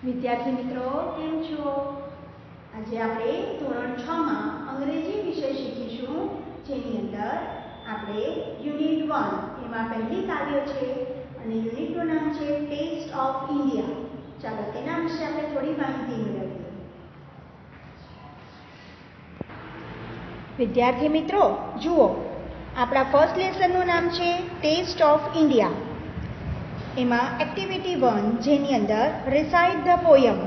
વિદ્યાર્થી મિત્રો કેમ છો? આજે આપણે ધોરણ 6 માં અંગ્રેજી વિષય શીખીશું, જેની અંદર આપણે યુનિટ 1 એમાં પહેલી કાવ્ય છે અને યુનિટ 2 નામ છે ટેસ્ટ ઓફ ઇન્ડિયા. ચાલો તેના વિશે આપણે થોડી માહિતી મેળવીએ. વિદ્યાર્થી મિત્રો જુઓ, આપણા ફર્સ્ટ લેસનનું નામ છે ટેસ્ટ ઓફ ઇન્ડિયા. એમાં એક્ટિવિટી 1 જેની અંદર રિસાઇટ ધ પોયમ.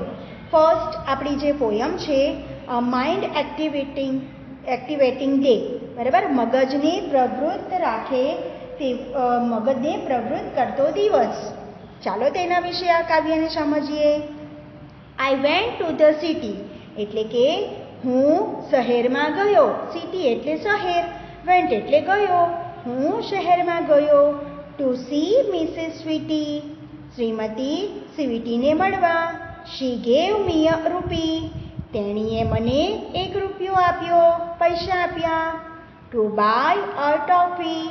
ફર્સ્ટ આપણી જે પોયમ છે માઇન્ડ એક્ટિવેટિંગ ડે, બરાબર, મગજને પ્રવૃત્ત રાખે તે મગજને પ્રવૃત્ત કરતો દિવસ. ચાલો તેના વિશે આ કાવ્યને સમજીએ. I went to the city એટલે કે હું શહેરમાં ગયો. સિટી એટલે શહેર, વેન્ટ એટલે ગયો. હું શહેરમાં ગયો. ટુ સી મિસિસ સ્વીટી, શ્રીમતી સ્વીટીને મળવા. શી ગેવ મી અ રૂપી, તેણીએ મને 1 રૂપિયો આપ્યો, પૈસા આપ્યા. To buy a toffee,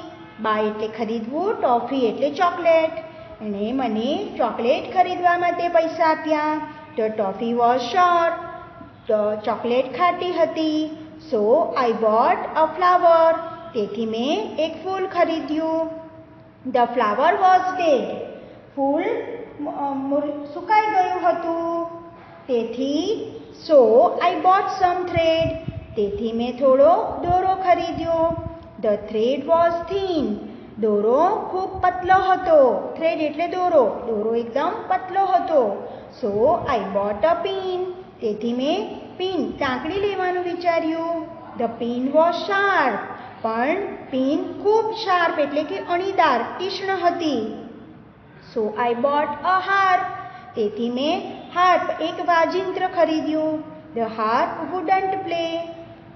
buy એટલે ખરીદવું, ટોફી એટલે ચોકલેટ. એણે મને ચોકલેટ ખરીદવા માટે પૈસા આપ્યા. ધ ટોફી વોઝ સોર, ચોકલેટ ખાટી હતી. સો આઈ બોટ અ ફ્લાવર, તેથી મેં એક ફૂલ ખરીદ્યું. ધ ફ્લાવર વોઝ ડેડ, ફૂલ સુકાઈ ગયું હતું. તેથી સો આઈ બોટ સમ થ્રેડ, તેથી મેં થોડો દોરો ખરીદ્યો. ધ થ્રેડ વોઝ થીન, દોરો ખૂબ પતલો હતો. થ્રેડ એટલે દોરો, દોરો એકદમ પતલો હતો. સો આઈ બોટ અ પિન, તેથી મેં પિન ટાંકડી લેવાનું વિચાર્યું. ધ પિન વોઝ શાર્પ, પણ પિન ખૂબ શાર્પ એટલે કે અણીદાર, તીક્ષ્ણ હતી. સો આઈ બોટ અ હાર્પ, તેથી મેં હાર્પ એક વાજિંત્ર ખરીદ્યું. ધ હાર્પ વુડન્ટ પ્લે,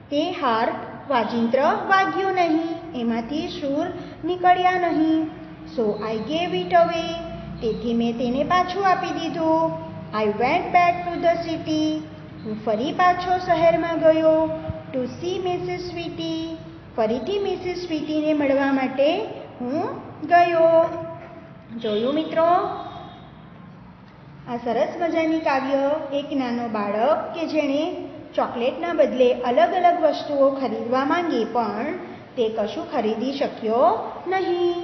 તે હાર્પ વાજિંત્ર વાગ્યું નહીં, એમાંથી સૂર નીકળ્યા નહીં. સો આઈ ગેવ ઇટ અવે, તેથી મેં તેને પાછું આપી દીધું. I went back to the city, હું ફરી પાછો શહેરમાં ગયો. ટુ સી મિસિસ સ્વીટી, ફરીથી મિસિસ સ્વીટીને મળવા માટે હું ગયો. જોયું મિત્રો, આ સરસ મજાની કાવ્ય એક નાનો બાળક કે જેણે ચોકલેટના બદલે અલગ અલગ વસ્તુઓ ખરીદવા માંગી પણ તે કશું ખરીદી શક્યો નહીં.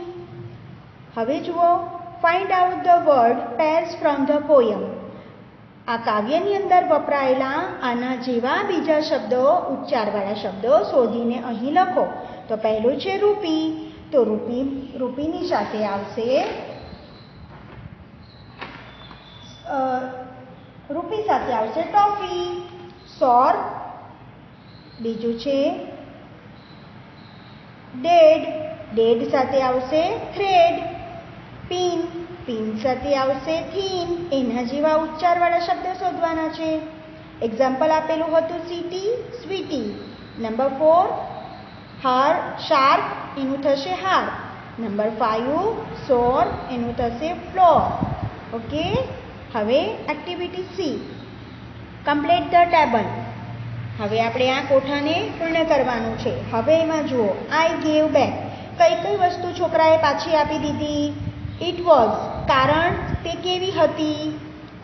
હવે જુઓ, find out the word pairs from the poem. આ કાવ્યની અંદર વપરાયેલા આના જેવા બીજા શબ્દો, ઉચ્ચારવાળા શબ્દો શોધીને અહીં લખો. તો પહેલું છે રૂપી, તો રૂપીની સાથે આવશે રૂપી સાથે આવશે ટોફી. સોર, બીજું છે ડેડ, ડેડ સાથે આવશે થ્રેડ. પિન, પિન સાથે આવશે થીન. એના જેવા ઉચ્ચારવાળા શબ્દો શોધવાના છે. એક્ઝામ્પલ આપેલું હતું સિટી, સ્વીટી. નંબર 4 શાર્પ, એનું થશે હાર્પ. નંબર 5 સોર, એનું થશે ફ્લોર. ઓકે. હવે activity C, complete the table. હવે આપણે આ કોઠાને પૂર્ણ કરવાનું છે. હવે એમાં જુઓ, આઈ ગેવ બેક, કઈ કઈ વસ્તુ છોકરાએ પાછી આપી દીધી. ઇટ વોઝ, કારણ તે કેવી હતી.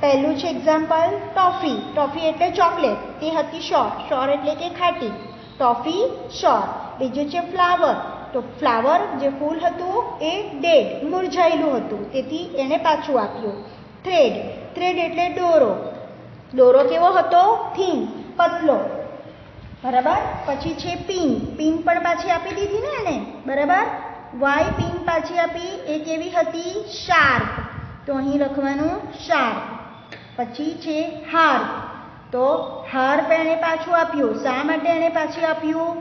પહેલું છે એક્ઝામ્પલ ટોફી, ટોફી એટલે ચોકલેટ, તે હતી શોર, શોર એટલે કે ખાટી. ટોફી શોર. બીજું છે ફ્લાવર, તો ફ્લાવર જે ફૂલ હતું એ ડેડ, મુરઝાયેલું હતું, તેથી એણે પાછું આપ્યું. થ્રેડ, થ્રેડ એટલે દોરો, દોરો કેવો હતો, થીન, પતલો, બરાબર. પછી છે પિન, પિન પણ પાછી આપી દીધી ને એને, બરાબર. વાય પિન પાછી આપી, એ કેવી હતી, શાર્પ, તો અહીં લખવાનું શાર્પ. પછી છે હાર્પ, તો હાર્પ એણે પાછું આપ્યું. શા માટે એણે પાછું આપ્યું,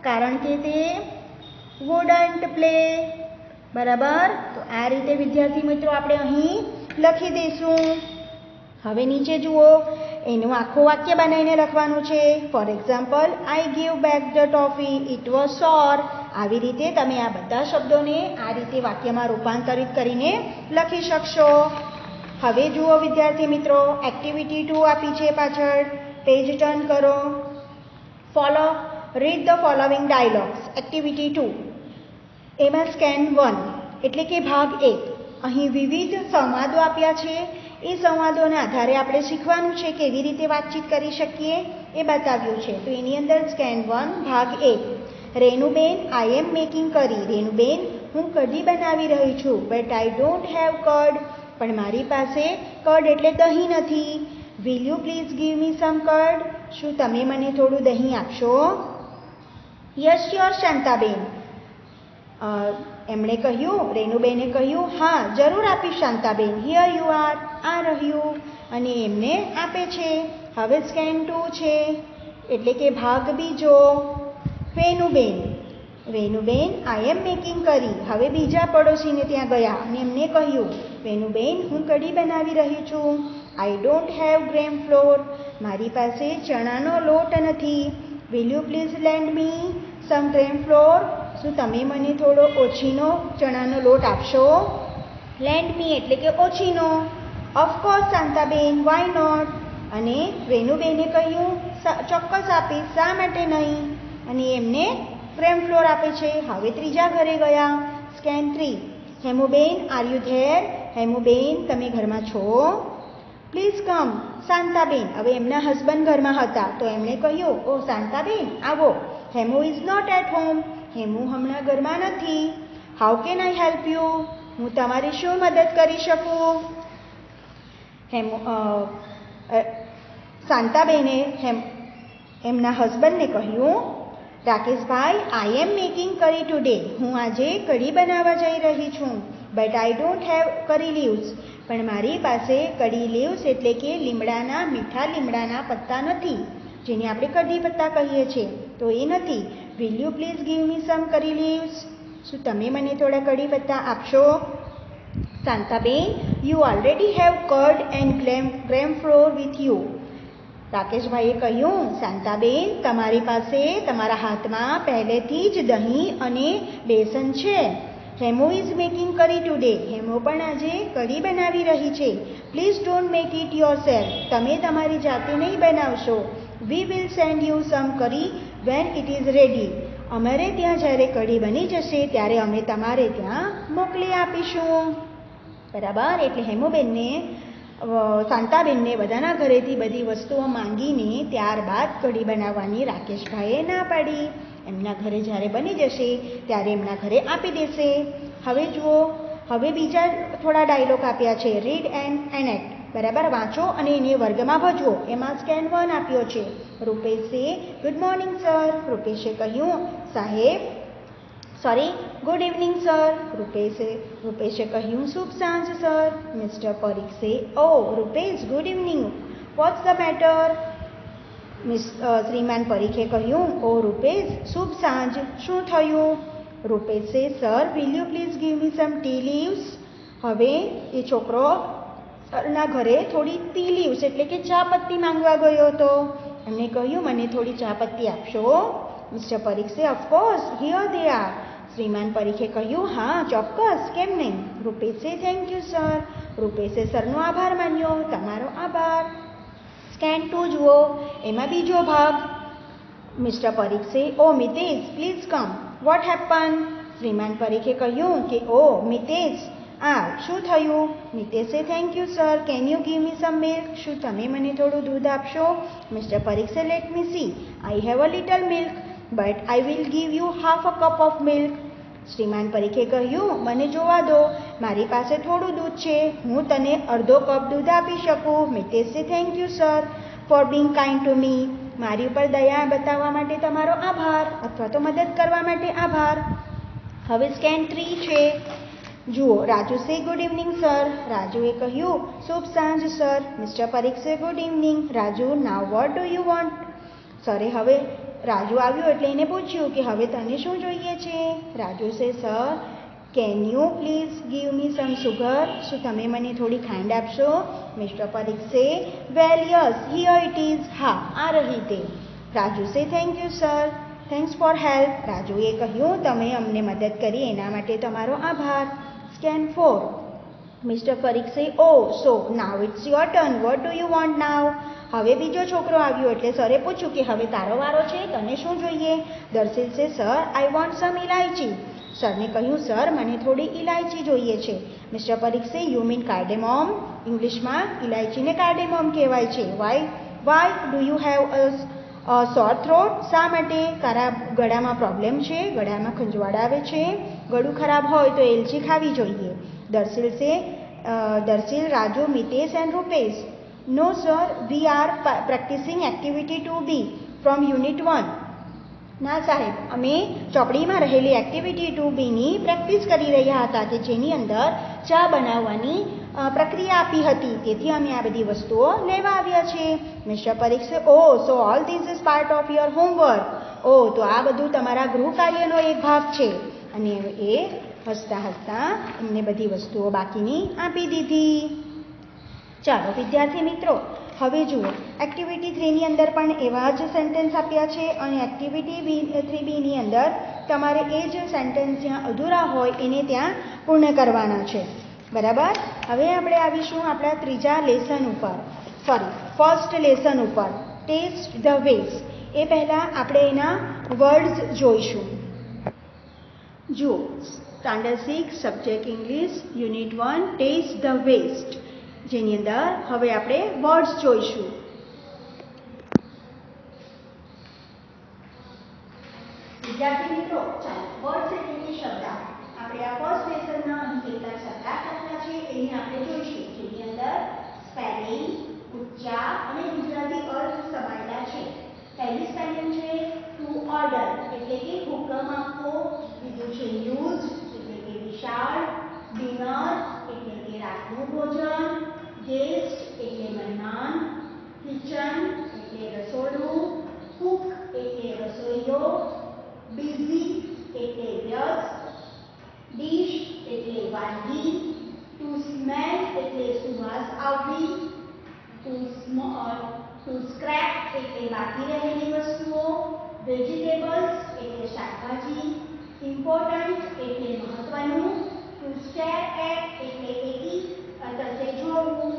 કારણ કે તે વુડન્ટ પ્લે, બરાબર. તો આ રીતે વિદ્યાર્થી મિત્રો આપણે અહીં લખી દઈશું. હવે નીચે જુઓ, એનું આખું વાક્ય બનાવીને લખવાનું છે. For example, I give back the toffee, it was સોર. આવી રીતે તમે આ બધા શબ્દોને આ રીતે વાક્યમાં રૂપાંતરિત કરીને લખી શકશો. હવે જુઓ વિદ્યાર્થી મિત્રો, એક્ટિવિટી 2 આપી છે પાછળ. પેજ ટર્ન કરો. Follow, read the following dialogues. Activity 2 એમાં સ્કેન 1 એટલે કે ભાગ 1. અહીં વિવિધ સંવાદો આપ્યા છે, એ સંવાદોના આધારે આપણે શીખવાનું છે કેવી રીતે વાતચીત કરી શકીએ એ બતાવ્યું છે. તો એની અંદર સ્કેન 1 ભાગ 1. રેનુબેન, આઈ એમ મેકિંગ કરી. રેનુબેન, હું કઢી બનાવી રહી છું. But I don't have curd. પણ મારી પાસે કર્ડ એટલે દહીં નથી. Will you please give me some curd. શું તમે મને થોડું દહીં આપશો? Yes sure Shantaben. એમણે કહ્યું, રેનુબેને કહ્યું, હા જરૂર આપીશ શાંતાબેન. Here you are. આ રહ્યું. અને એમને આપે છે. હવે સ્કેન 2 છે, એટલે કે ભાગ બીજો. વેનુબેન, વેનુબેન, આઈ એમ મેકિંગ કરી. હવે બીજા પડોશીને ત્યાં ગયા અને એમને કહ્યું, વેનુબેન, હું કઢી બનાવી રહી છું. I don't have gram flour. મારી પાસે ચણાનો લોટ નથી. Will you please lend me some gram flour. શું તમે મને થોડો ઓછીનો ચણાનો લોટ આપશો? લેન્ડ મી એટલે કે ઓછીનો. Of course Shantaben, why not. અને રેનુબેને કહ્યું, ચોક્કસ આપીશ, શા માટે નહીં? અને એમને ગ્રેમ ફ્લોર આપે છે. હવે ત્રીજા ઘરે ગયા. Scene 3. Hemuben, are you there? Hemuben, તમે ઘરમાં છો? Please come. શાંતાબેન, હવે એમના હસબન્ડ ઘરમાં હતા તો એમણે કહ્યું, ઓ શાંતાબેન આવો. Hemu is not at home. Hemu હમણાં ઘરમાં નથી. How can I help you? હું તમારી શું મદદ કરી શકું? શાંતાબેને એમના હસબન્ડને કહ્યું, રાકેશભાઈ, આઈ એમ મેકિંગ કરી ટુડે. હું આજે કઢી બનાવવા જઈ રહી છું. બટ આઈ ડોન્ટ હેવ કરી લીવ્સ. પણ મારી પાસે કઢી લીવ્સ એટલે કે લીમડાના, મીઠા લીમડાના પત્તા નથી, જેને આપણે કઢી પત્તા કહીએ છીએ, તો એ નથી. Will you please give me some curry leaves. શું તમે મને થોડા કઢી પત્તા આપશો? Shantaben, you already have curd and gram flour with you. રાકેશભાઈએ કહ્યું, શાંતાબેન, તમારી પાસે તમારા હાથમાં પહેલેથી જ દહીં અને બેસન છે. હેમુ ઇઝ મેકિંગ કરી ટુડે. હેમુ પણ આજે કઢી બનાવી રહી છે. Please don't make it your self. તમે તમારી જાતે નહીં બનાવશો. We will send you some કરી વેન ઇટ ઇઝ રેડી. અમારે ત્યાં જ્યારે કઢી બની જશે ત્યારે અમે તમારે ત્યાં મોકલી આપીશું. બરાબર. એટલે હેમુબેનને, શાંતાબેનને બધાના ઘરેથી બધી વસ્તુઓ માંગીને ત્યારબાદ કઢી બનાવવાની રાકેશભાઈએ ના પાડી. એમના ઘરે જ્યારે બની જશે ત્યારે એમના ઘરે આપી દેશે. હવે જુઓ, હવે બીજા થોડા ડાયલોગ આપ્યા છે. Read and enact. બરાબર, વાંચો અને એને વર્ગમાં ભજવો. એમાં સ્કેન 1 આપ્યો છે. રૂપેશે, ગુડ મોર્નિંગ સર. રૂપેશે કહ્યું, સાહેબ, સોરી, ગુડ ઇવનિંગ સર. રૂપેશે કહ્યું, શુભ સાંજ sir. Mister Parikh, oh Rupesh, good evening. What's the matter? શ્રીમાન પરીખે કહ્યું, ઓ રૂપેશ, શુભ સાંજ, શું થયું? રૂપેશે, sir, will you please give me some tea leaves. હવે એ છોકરો સરના ઘરે થોડી ટી લીવ્સ એટલે કે ચા પત્તી માંગવા ગયો હતો. એમને કહ્યું, મને થોડી ચા પત્તી આપશો? Mister Parikh, of course, here they are. શ્રીમાન પરીખે કહ્યું, હા ચોક્કસ, કેમ નહીં? રૂપેશે, થેન્ક યુ સર. રૂપેશે સરનો આભાર માન્યો. તમારો આભાર. સ્કેન 2 જુઓ, એમાં બીજો ભાગ. Mister Parikh, oh Mitesh, please come. What happen? શ્રીમાન પરીખે કહ્યું કે, ઓ મિતેશ, શું થયું? મિતેશે, thank you sir. Can you give me some milk? શું તમે મને થોડું દૂધ આપશો? Mister Parikh, let me see. I have a little milk, but I will give you half a cup of milk. શ્રીમાન પરીખે કહ્યું, મને જોવા દો, મારી પાસે થોડું દૂધ છે, હું તને અડધો કપ દૂધ આપી શકું. મિતેશે, thank you sir for being kind to me. મારી ઉપર દયા બતાવવા માટે તમારો આભાર, અથવા તો મદદ કરવા માટે આભાર. હવે સ્કેન 3 છે. જુઓ, રાજુ સે ગુડ ઇવનિંગ સર. રાજુએ કહ્યું, શુભ સાંજ sir. Mister Parikh, good evening. Raju, now what do you want? સરે હવે રાજુ આવ્યો એટલે એને પૂછ્યું કે હવે તને શું જોઈએ છે? Raju say, sir, can you please give me some sugar? શું તમે મને થોડી ખાંડ આપશો? Mister Parikh, well yes, here it is. હા, આ રહી તે. Raju say, thank you sir, thanks for help. રાજુએ કહ્યું, તમે અમને મદદ કરી એના માટે તમારો આભાર. Scene 4. Mister Parikh, oh so now it's your turn. What do you want now? હવે બીજો છોકરો આવ્યો એટલે સરે પૂછ્યું કે હવે તારો વારો છે, તને શું જોઈએ? દર્શિલ સે, સર, આઈ વોન્ટ સમ ઇલાયચી. સરને કહ્યું, સર, મને થોડી ઇલાયચી જોઈએ છે. Mister Parikh, you mean cardamom? ઇંગ્લિશમાં ઇલાયચીને કાર્ડેમમ કહેવાય છે. Why do you have a sore throat? શા માટે ગળામાં પ્રોબ્લેમ છે, ગળામાં ખંજવાળ આવે છે, ગળું ખરાબ હોય તો એલચી ખાવી જોઈએ. Darshil, Raju, Mitesh and Rupesh. No sir, we are practising activity 2B from unit 1. ના સાહેબ, અમે ચોપડીમાં રહેલી એક્ટિવિટી 2Bની પ્રેક્ટિસ કરી રહ્યા હતા કે જેની અંદર ચા બનાવવાની પ્રક્રિયા આપી હતી. તેથી અમે આ બધી વસ્તુઓ લેવા આવ્યા છીએ. Mister Parikh, so all this is part of your homework. તો આ બધું તમારા ગૃહ કાર્યનો એક ભાગ છે. અને એ હસતા હસતા એમને બધી વસ્તુઓ બાકીની આપી દીધી. ચાલો વિદ્યાર્થી મિત્રો, હવે જુઓ, એક્ટિવિટી 3ની અંદર પણ એવા જ સેન્ટેન્સ આપ્યા છે અને એક્ટિવિટી 3Bની અંદર તમારે એ જ સેન્ટેન્સ જ્યાં અધૂરા હોય એને ત્યાં પૂર્ણ કરવાના છે. બરાબર. હવે આપણે આવીશું આપણા ત્રીજા લેસન ઉપર, ફર્સ્ટ લેસન ઉપર, ટેસ્ટ ધ વેસ્ટ. એ પહેલાં આપણે એના વર્ડ્સ જોઈશું. જુઓ, standard 6 subject English unit 1 taste the waste, જેની અંદર હવે આપણે વર્ડ્સ જોઈશું. વિદ્યાર્થી મિત્રો, ચાલો વર્ડ્સ એટલે કે શબ્દ. આપણે આ ફર્સ્ટ લેસનના અહીં કેટલાક શબ્દ આપ્યા છે એને આપણે જોઈશું, જેની અંદર સ્પેલિંગ, ઉચ્ચાર અને ગુજરાતી અર્થ સમાયેલા છે. પહેલી સ્પેલિંગ છે ટુ ઓર્ડર એટલે કે હુકમ આપવો. બીજું છે યુઝ એટલે કે વિશાળ. ડિનર એટલે કે રાતનું ભોજન. ગેસ્ટ એટલે મહેમાન. કિચન એટલે રસોડું. કુક એટલે રસોઈયો. બિઝી એટલે વ્યસ્ત. ડીશ એટલે વાનગી. ટુ સ્મેલ એટલે સુવાસ આવવી. ટુ સ્ક્રેપ એટલે બાકી રહેલી વસ્તુઓ. વેજીટેબલ્સ એટલે શાકભાજી. ઇમ્પોર્ટન્ટ એટલે મહત્વનું. ટુ સ્ટેર એટ એટલે એકી તરફે જોવું.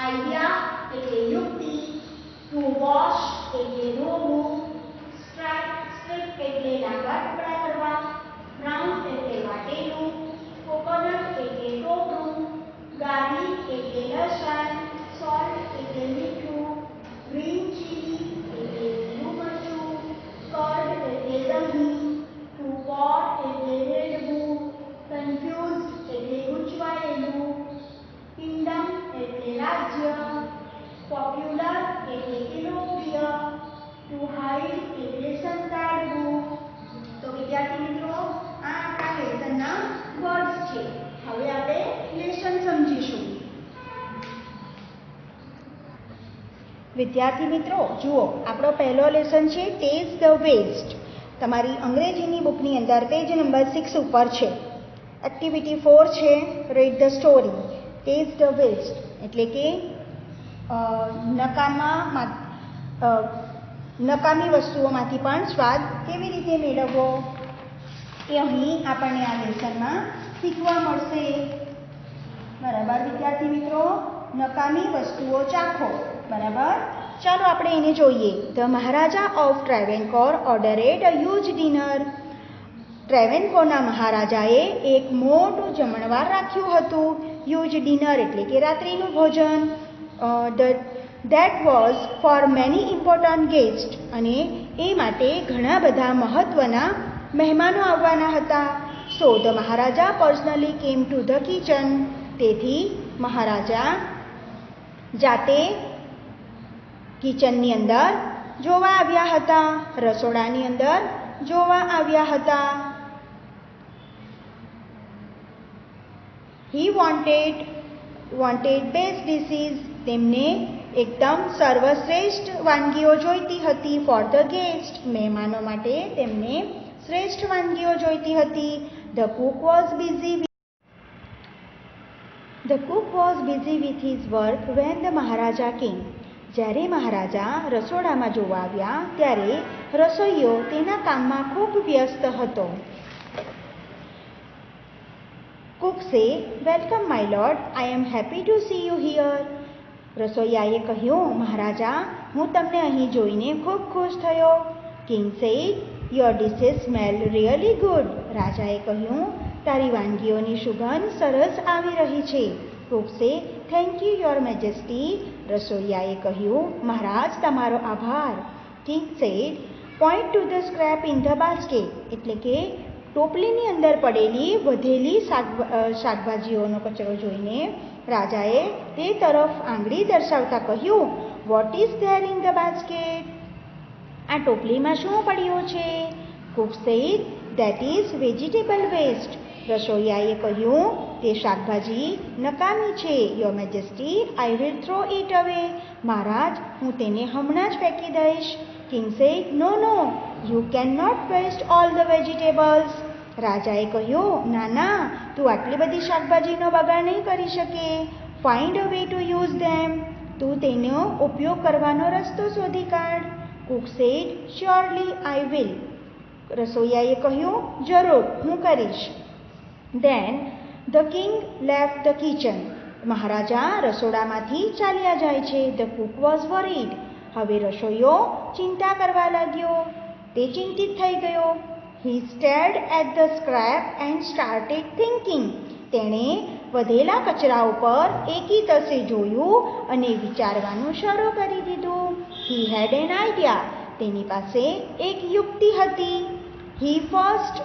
આઈડિયા એટલે યુક્તિ. ટુ વોશ એટલે ધોવું. સ્ટ્રીપ એટલે લાંબા ટુકડા કરવા. બ્રાઉન એટલે વાટેલું. કોકોનટ એટલે ટોપરું. ગાર્લિક એટલે લસણ. સોલ્ટ એટલે મીઠું. ગ્રીન ચીલી એટલે લીલું મરચું. કર્ડ એટલે દહીં. ટુ પોટ એટલે રેડવું. કન્ફ્યુઝ એટલે ગૂંચવાયેલું. કિંગડમ એટલે રાજ્ય. પોપ્યુલર એટલે કે લોકપ્રિય. ટુ હાઇડ એટલે સંતાડવું. તો વિદ્યાર્થી મિત્રો, આ આપણા લેસનના વર્ડ્સ છે. હવે આપણે લેસન સમજીશું. વિદ્યાર્થી મિત્રો, જુઓ, આપણો પહેલો લેસન છે ટેસ્ટ ધ વેસ્ટ. તમારી અંગ્રેજીની બુકની અંદર પેજ નંબર 6 ઉપર છે. એક્ટિવિટી 4 છે read the story. Taste the waste એટલે કે નકામી વસ્તુઓમાંથી પણ સ્વાદ કેવી રીતે મેળવવો એ અહીં આપણને આ લેસનમાં શીખવા મળશે. બરાબર વિદ્યાર્થી મિત્રો, નકામી વસ્તુઓ ચાખો. બરાબર. ચાલો આપણે એને જોઈએ. The Maharaja of Travancore ordered a huge dinner. ટ્રેવેન્કોરના મહારાજાએ એક મોટું જમણવાર રાખ્યું હતું. હ્યુજ ડિનર એટલે કે રાત્રિનું ભોજન. That was for many important guest. અને એ માટે ઘણા બધા મહત્વના મહેમાનો આવવાના હતા. So the Maharaja personally came to the kitchen. તેથી મહારાજા જાતે કિચનની અંદર જોવા આવ્યા હતા, રસોડાની અંદર જોવા આવ્યા હતા. He wanted best dishes. તેમને એકદમ સર્વશ્રેષ્ઠ વાનગીઓ જોઈતી હતી. For the guest. મહેમાનો માટે તેમને શ્રેષ્ઠ વાનગીઓ જોઈતી હતી. The cook was busy with his work when the Maharaja came. જ્યારે મહારાજા રસોડામાં જોવા આવ્યા ત્યારે રસોઈયો તેના કામમાં ખૂબ વ્યસ્ત હતો. Cook said, "Welcome, my lord. I am happy to see you here." રસોઈયાએ કહ્યું, મહારાજા, હું તમને અહીં જોઈને ખૂબ ખુશ થયો. King said, "Your dishes smell really good." રાજાએ કહ્યું, તારી વાનગીઓની સુગંધ સરસ આવી રહી છે. Cook said, thank you your majesty. રસોઈયાએ કહ્યું, મહારાજ તમારો આભાર. King said, point to the scrap in the basket. એટલે કે ટોપલીની અંદર પડેલી વધેલી શાકભાજીઓનો કચરો જોઈને રાજાએ તે તરફ આંગળી દર્શાવતા કહ્યું, what is there in the basket? આ ટોપલીમાં શું પડ્યું છે? Cook said, that is vegetable waste. રસોઈયાએ કહ્યું, તે શાકભાજી નકામી છે. Your majesty, I will throw it away. મહારાજ, હું તેને હમણાં જ ફેંકી દઈશ. King said, no no, you can not waste all the vegetables. રાજાએ કહ્યું, ના ના, તું આટલી બધી શાકભાજીનો બગાડ નહીં કરી શકે. Find a way to use them. તું તેનો ઉપયોગ કરવાનો રસ્તો શોધી કાઢ. Cook said, surely I will. રસોઈયાએ કહ્યું, જરૂર, હું કરીશ. Then the king left the kitchen. મહારાજા રસોડામાંથી ચાલ્યા જાય છે. The cook was worried. હવે રસોઈયો ચિંતા કરવા લાગ્યો. તે ચિંતિત થઈ ગયો. He stared at the scrap and started thinking. તેણે વધેલા કચરા ઉપર એકી તસે જોયું અને વિચારવાનું શરૂ કરી દીધું. He had an idea. તેની પાસે એક યુક્તિ હતી. He first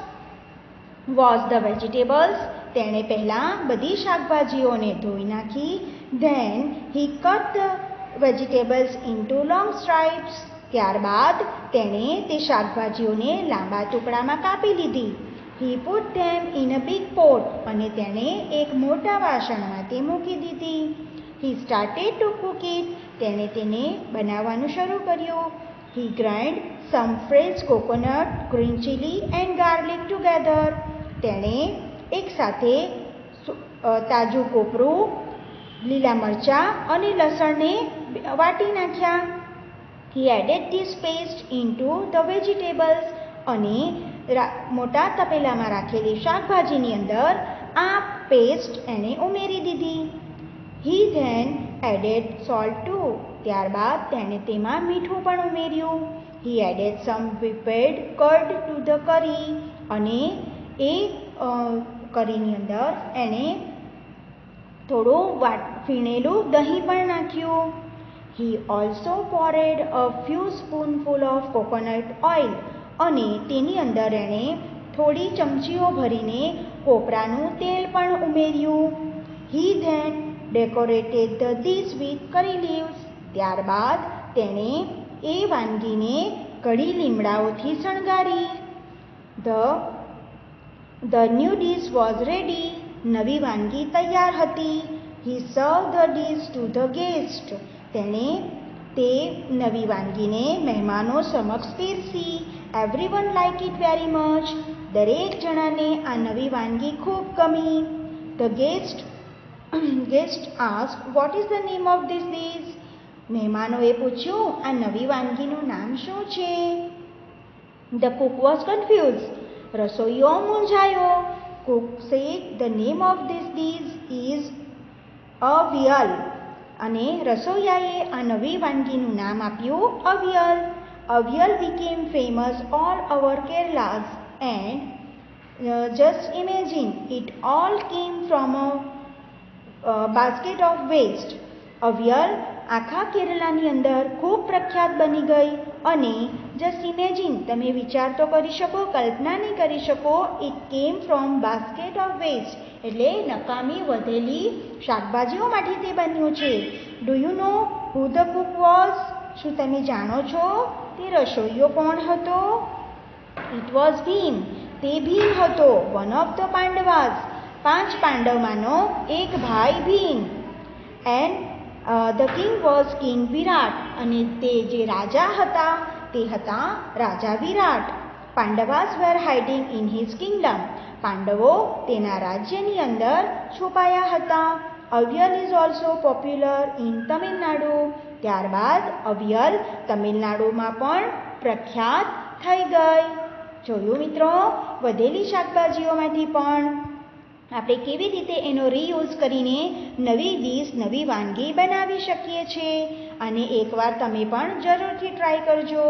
wash the vegetables. તેણે પહેલાં બધી શાકભાજીઓને ધોઈ નાખી. Then he cut the vegetables into long stripes. ત્યારબાદ તેણે તે શાકભાજીઓને લાંબા ટુકડામાં કાપી લીધી. He put them in a big pot. અને તેણે એક મોટા વાસણમાં તે મૂકી દીધી. He started to cook it. તેણે તેને બનાવવાનું શરૂ કર્યું. He grind some fresh coconut, green chilli and garlic together. તેણે એકસાથે તાજું કોપરું, લીલા મરચાં અને લસણને વાટી નાખ્યા. He added this paste into the vegetables. અને મોટા તપેલામાં રાખેલી શાકભાજીની અંદર આ પેસ્ટ એણે ઉમેરી દીધી. He then added salt too. ત્યારબાદ તેણે તેમાં મીઠું પણ ઉમેર્યું. He added some whipped curd to the curry. અને એ કરીની અંદર એણે થોડું ફીણેલું દહીં પણ નાખ્યું. He also poured a few spoonful of coconut oil. અને તેની અંદર એણે થોડી ચમચીઓ ભરીને કોપરાનું તેલ પણ ઉમેર્યું. He then decorated the dish with curry leaves. ત્યારબાદ તેણે એ વાનગીને કઢી લીમડાઓથી શણગારી. The new dish was ready. નવી વાનગી તૈયાર હતી. He serve the dish to the guest. તેણે તે નવી વાનગીને મહેમાનો સમક્ષ પીરસી. Everyone like it very much. દરેક જણાને આ નવી વાનગી ખૂબ ગમી. The guest ask, what is the name of this dish? મહેમાનોએ પૂછ્યું, આ નવી વાનગીનું નામ શું છે? The cook was confuse. રસોઈયો મૂંઝાયો. Cook said, the name of this dish is avial. અને રસોઈયાએ આ નવી વાનગીનું નામ આપ્યું avial. Avial became famous all over Kerala and just imagine, it all came from a basket of waste. Avial આખા કેરલાની અંદર ખૂબ પ્રખ્યાત બની ગઈ. અને જસ્ટ ઇમેજિન, તમે વિચાર તો કરી શકો, કલ્પના નહીં કરી શકો, it came from basket of waste. એટલે નકામી વધેલી શાકભાજીઓમાંથી તે બન્યું છે. Do you know who the cook was? શું તમે જાણો છો તે રસોઈયો કોણ હતો? It was Bhim. તે ભીમ હતો. One of the Pandavas. 5 પાંડવમાંનો એક ભાઈ Bhim. And the king was king Virat. અને તે જે રાજા હતા તે હતા રાજા Virat. Pandavas were hiding in his kingdom. પાંડવો તેના રાજ્યની અંદર છુપાયા હતા. Avial is also popular in Tamil Nadu. ત્યારબાદ અવિયલ તમિલનાડુમાં પણ પ્રખ્યાત થઈ ગઈ. જોયું મિત્રો, વધેલી શાકભાજીઓમાંથી પણ આપણે કેવી રીતે એનો રીયુઝ કરીને નવી ડીશ, નવી વાનગી બનાવી શકીએ છીએ. અને એકવાર તમે પણ જરૂરથી ટ્રાય કરજો.